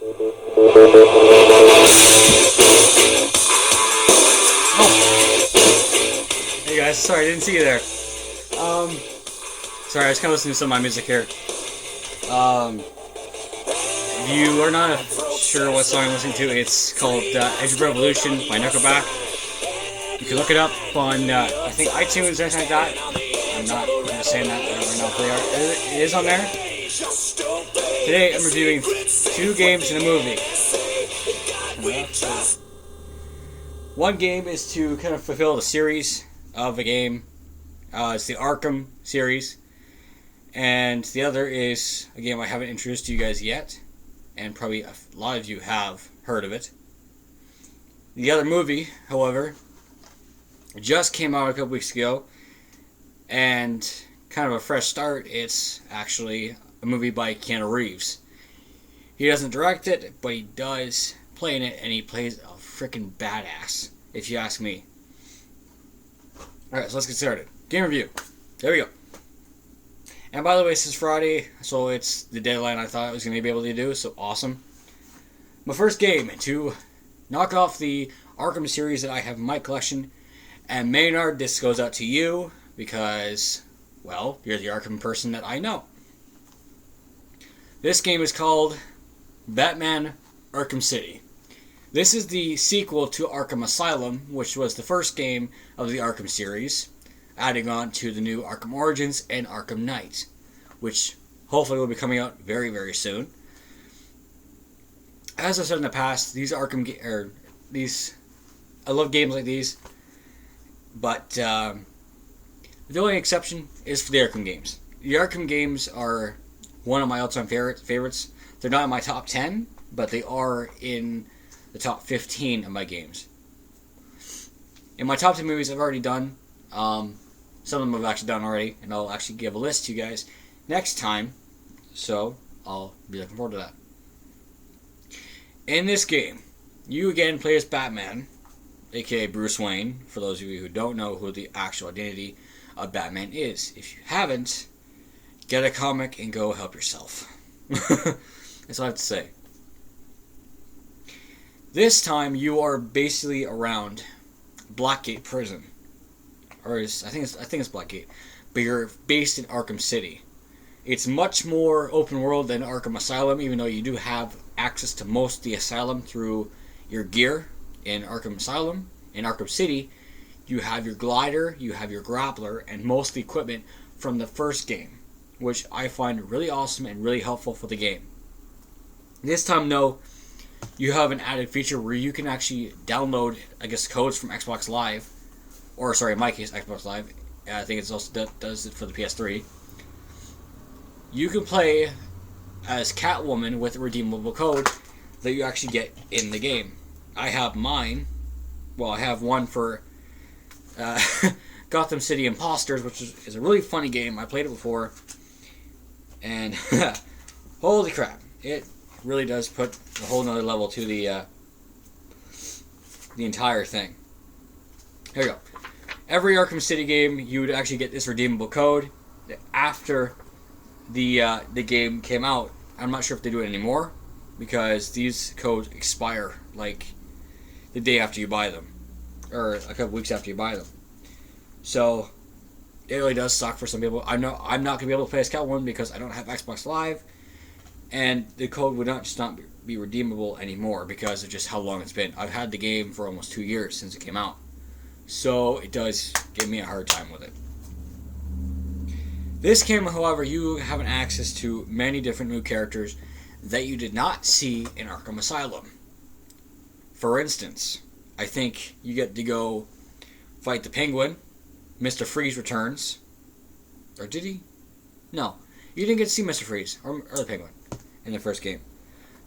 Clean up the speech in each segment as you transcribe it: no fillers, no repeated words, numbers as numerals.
Oh! Hey guys, sorry, I didn't see you there. Sorry, I was kind of listening to some of my music here. If you are not sure what song I'm listening to, it's called Edge of Revolution by Nickelback. You can look it up on, I think, iTunes or anything like that. I'm not saying that right now if they are. It is on there. Today I'm reviewing 2 games in a movie. One game is to kind of fulfill the series of a game. It's the Arkham series. And the other is a game I haven't introduced to you guys yet. And probably a lot of you have heard of it. The other movie, however, just came out a couple weeks ago. And kind of a fresh start. It's actually a movie by Keanu Reeves. He doesn't direct it, but he does play in it, and he plays a freaking badass, if you ask me. Alright, so let's get started. Game review. There we go. And by the way, this is Friday, so it's the deadline I thought I was going to be able to do, so awesome. My first game to knock off the Arkham series that I have in my collection. And Maynard, this goes out to you, because, well, you're the Arkham person that I know. This game is called Batman Arkham City. This is the sequel to Arkham Asylum, which was the first game of the Arkham series, adding on to the new Arkham Origins and Arkham Knight, which hopefully will be coming out very, very soon. As I've said in the past, these I love games like these, but the only exception is for the Arkham games. The Arkham games are one of my all-time favorites. They're not in my top 10, but they are in the top 15 of my games. In my top 10 movies I've already done. Some of them I've actually done already, and I'll actually give a list to you guys next time. So, I'll be looking forward to that. In this game, you again play as Batman, aka Bruce Wayne, for those of you who don't know who the actual identity of Batman is. If you haven't, get a comic and go help yourself. That's all I have to say. This time you are basically around Blackgate Prison, or I think it's Blackgate, but you're based in Arkham City. It's much more open world than Arkham Asylum, even though you do have access to most of the asylum through your gear in Arkham Asylum. In Arkham City, you have your glider, you have your grappler, and most of the equipment from the first game, which I find really awesome and really helpful for the game. This time, though, you have an added feature where you can actually download, I guess, codes from Xbox Live, or sorry, in my case, Xbox Live. I think it also does it for the PS3. You can play as Catwoman with a redeemable code that you actually get in the game. I have mine. Well, I have one for Gotham City Imposters, which is a really funny game. I played it before, and holy crap, it really does put a whole nother level to the entire thing. Here we go. Every Arkham City game, you would actually get this redeemable code after the game came out. I'm not sure if they do it anymore, because these codes expire like the day after you buy them, or a couple weeks after you buy them. So it really does suck for some people. I know I'm not gonna be able to play as Catwoman because I don't have Xbox Live, and the code would not be redeemable anymore because of just how long it's been. I've had the game for almost 2 years since it came out, so it does give me a hard time with it. This game, however, you have an access to many different new characters that you did not see in Arkham Asylum. For instance, I think you get to go fight the Penguin. Mr. Freeze returns. Or did he? No. You didn't get to see Mr. Freeze or the Penguin in the first game.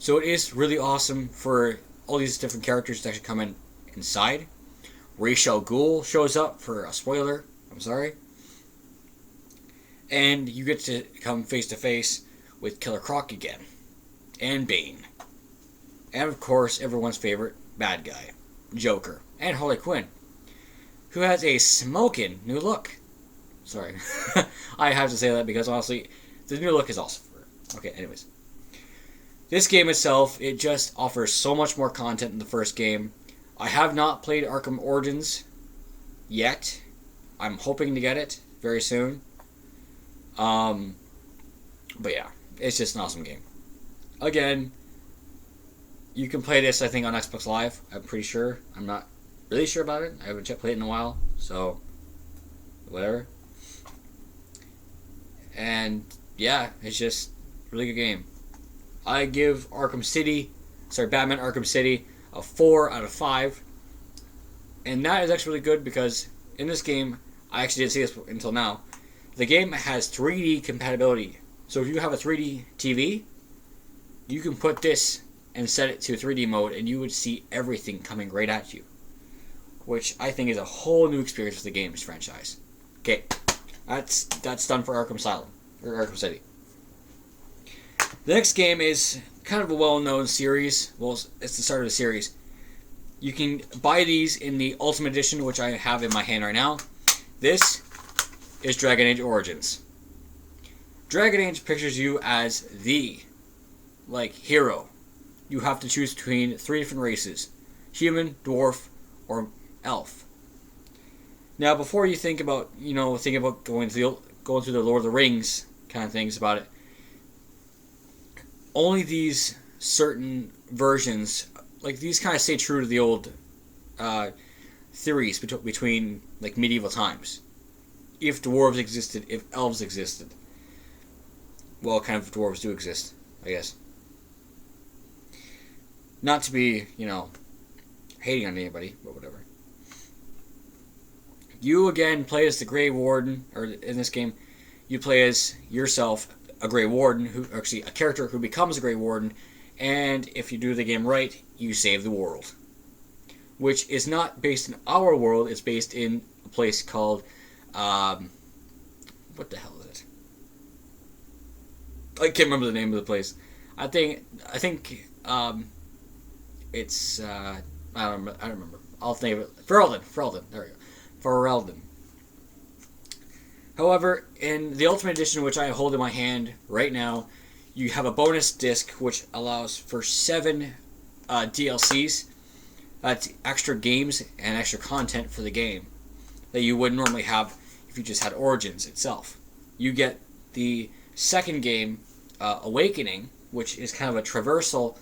So it is really awesome for all these different characters to actually come inside. Ra's al Ghul shows up for a spoiler. I'm sorry. And you get to come face to face with Killer Croc again. And Bane. And of course, everyone's favorite bad guy, Joker. And Harley Quinn, who has a smoking new look. Sorry. I have to say that because honestly, the new look is awesome for her. Okay, anyways. This game itself, it just offers so much more content than the first game. I have not played Arkham Origins yet. I'm hoping to get it very soon. But yeah, it's just an awesome game. Again, you can play this, I think, on Xbox Live. I'm pretty sure. I'm not really sure about it. I haven't played it in a while, so whatever. And yeah, it's just a really good game. I give Batman Arkham City a 4 out of 5. And that is actually really good because in this game, I actually didn't see this until now, the game has 3D compatibility. So if you have a 3D TV, you can put this and set it to 3D mode and you would see everything coming right at you. Which I think is a whole new experience for the games franchise. Okay, that's done for Arkham Asylum, or Arkham City. The next game is kind of a well-known series. Well, it's the start of the series. You can buy these in the Ultimate Edition, which I have in my hand right now. This is Dragon Age Origins. Dragon Age pictures you as the, hero. You have to choose between 3 different races: human, dwarf, or elf. Now, before you think about, going through the Lord of the Rings kind of things about it, only these certain versions, these kind of stay true to the old theories between medieval times. If dwarves existed, if elves existed. Well, kind of dwarves do exist, I guess. Not to be, hating on anybody, but whatever. You, again, play as the Grey Warden, or in this game, you play as yourself, a Grey Warden, a character who becomes a Grey Warden, and if you do the game right, you save the world. Which is not based in our world, it's based in a place called, what the hell is it? I can't remember the name of the place. I think, it's, I don't remember. I'll think of it. Ferelden, there we go. Ferelden. However, in the Ultimate Edition, which I hold in my hand right now, you have a bonus disc which allows for 7 DLCs. That's extra games and extra content for the game that you wouldn't normally have if you just had Origins itself. You get the second game, Awakening, which is kind of a traversal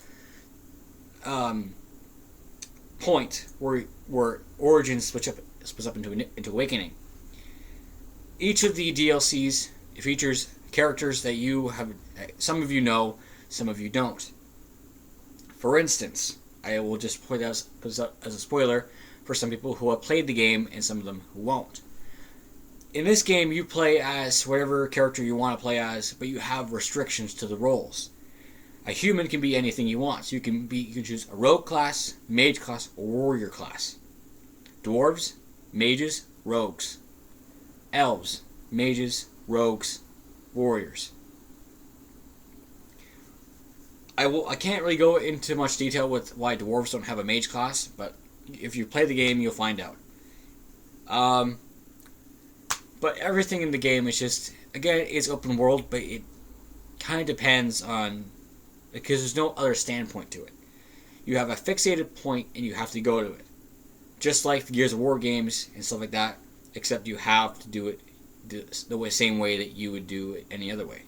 point where Origins splits up into Awakening. Each of the DLCs features characters that you have, some of you know, some of you don't. For instance, I will just put as a spoiler for some people who have played the game and some of them who won't. In this game, you play as whatever character you want to play as, but you have restrictions to the roles. A human can be anything you want. So you can choose a rogue class, mage class, or warrior class. Dwarves, mages, rogues. Elves, mages, rogues, warriors. I can't really go into much detail with why dwarves don't have a mage class, but if you play the game, you'll find out. But everything in the game is just, again, it's open world, but it kind of depends on, because there's no other standpoint to it. You have a fixated point and you have to go to it. Just like the Gears of War games and stuff like that, except you have to do it the same way that you would do it any other way.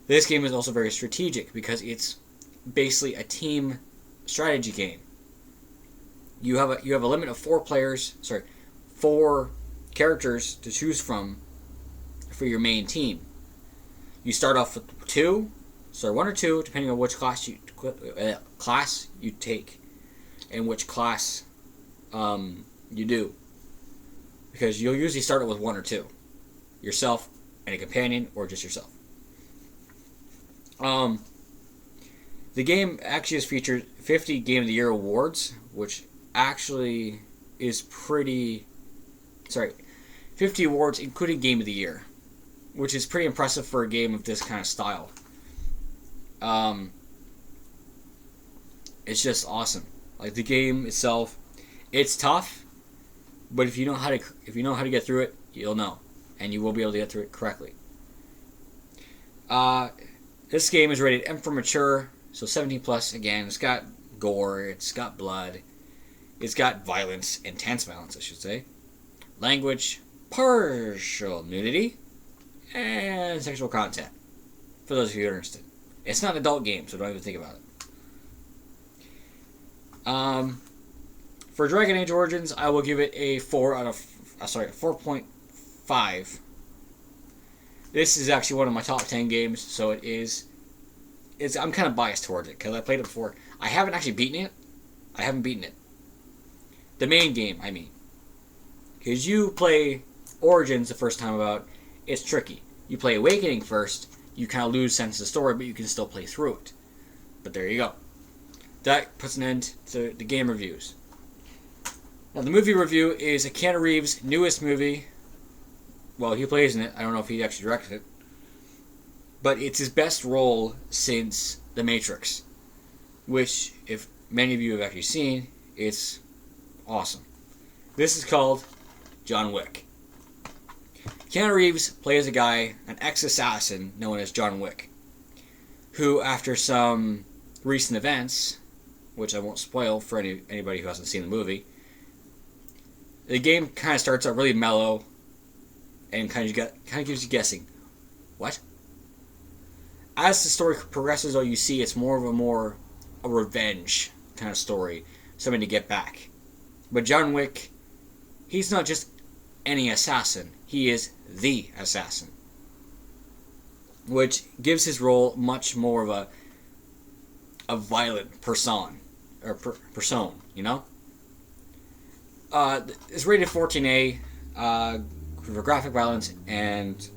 This game is also very strategic because it's basically a team strategy game. You have a limit of 4 characters to choose from for your main team. You start off with 1 or 2, depending on which class you take and which class you do. Because you'll usually start it with 1 or 2. Yourself and a companion, or just yourself. The game actually has featured 50 Game of the Year awards, which actually is 50 awards including Game of the Year, which is pretty impressive for a game of this kind of style. It's just awesome. The game itself, it's tough, but if you know how to get through it, you'll know, and you will be able to get through it correctly. This game is rated M for mature, So 17 plus, again, it's got gore, it's got blood, it's got violence, intense violence, I should say. Language, partial nudity, and sexual content. For those of you who are interested. It's not an adult game, so don't even think about it. For Dragon Age Origins, I will give it a 4.5. This is actually one of my top 10 games, so I'm kind of biased towards it, because I played it before. I haven't actually beaten it. The main game, I mean. Because you play Origins the first time about, it's tricky. You play Awakening first, you kind of lose sense of the story, but you can still play through it. But there you go. That puts an end to the game reviews. Now, the movie review is Keanu Reeves' newest movie. Well, he plays in it. I don't know if he actually directed it. But it's his best role since The Matrix. Which, if many of you have actually seen, it's awesome. This is called John Wick. Keanu Reeves plays a guy, an ex-assassin known as John Wick, who, after some recent events, which I won't spoil for anybody who hasn't seen the movie, the game kind of starts out really mellow and kind of gives you guessing. What? As the story progresses, though, you see it's more of a revenge kind of story, something to get back. But John Wick, he's not just any assassin. He is the assassin. Which gives his role much more of a violent person, you know? It's rated 14A for graphic violence and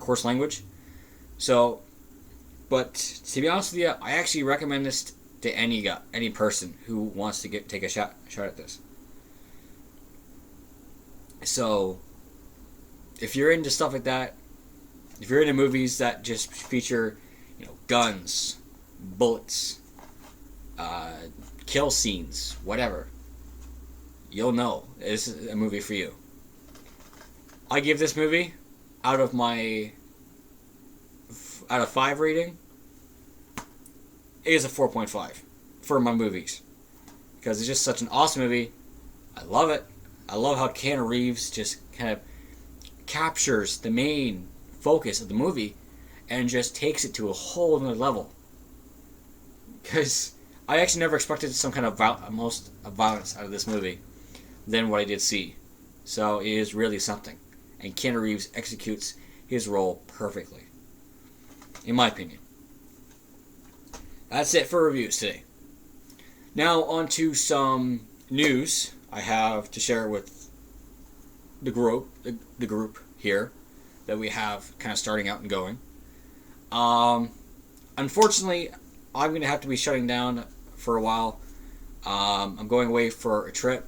coarse language. So, but to be honest with you, I actually recommend this to any person who wants to take a shot at this. So, if you're into stuff like that, if you're into movies that just feature, guns, bullets, kill scenes, whatever, you'll know this is a movie for you. I give this movie, out of 5 rating, it is a 4.5 for my movies. Because it's just such an awesome movie. I love it. I love how Keanu Reeves just kind of captures the main focus of the movie and just takes it to a whole other level. Because I actually never expected some kind of violence out of this movie than what I did see. So it is really something. And Keanu Reeves executes his role perfectly, in my opinion. That's it for reviews today. Now on to some news I have to share with the group here that we have kind of starting out and going. Unfortunately, I'm going to have to be shutting down for a while. I'm going away for a trip.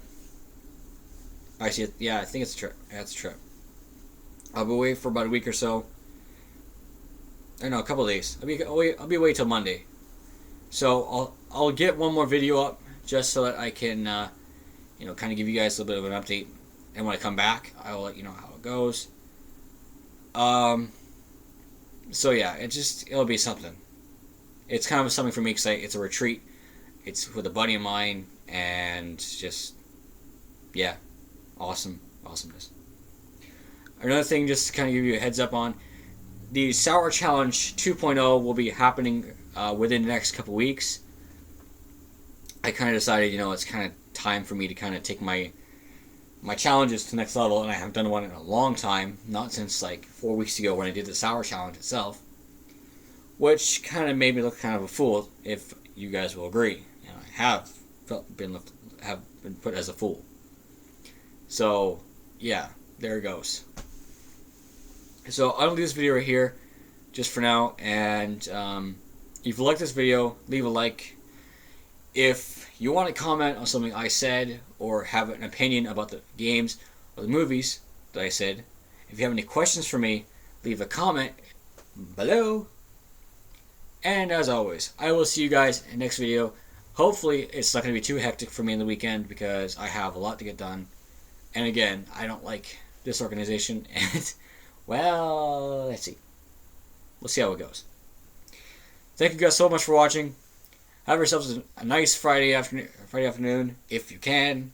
Actually, yeah, I think it's a trip. Yeah, it's a trip. I'll be away for about a week or so. I know, a couple of days. I'll be away till Monday. So I'll get one more video up just so that I can, kind of give you guys a little bit of an update. And when I come back, I'll let you know how it goes. So yeah, it'll be something. It's kind of something for me because it's a retreat. It's with a buddy of mine, and just, yeah, awesomeness. Another thing, just to kind of give you a heads up on, the Sour Challenge 2.0 will be happening within the next couple weeks. I kind of decided, it's kind of time for me to kind of take my challenges to the next level, and I haven't done one in a long time, not since like 4 weeks ago when I did the Sour Challenge itself, which kind of made me look kind of a fool, if you guys will agree. I have been put as a fool. So, yeah, there it goes. So I'm going to do this video right here, just for now, and if you like this video, leave a like. If you want to comment on something I said, or have an opinion about the games or the movies that I said, if you have any questions for me, leave a comment below. And as always, I will see you guys in the next video. Hopefully it's not going to be too hectic for me in the weekend, because I have a lot to get done. And again, I don't like this organization, and well, let's see. We'll see how it goes. thank you guys so much for watching. Have yourselves a nice Friday afternoon, if you can.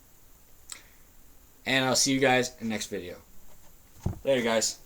And I'll see you guys in the next video. Later, guys.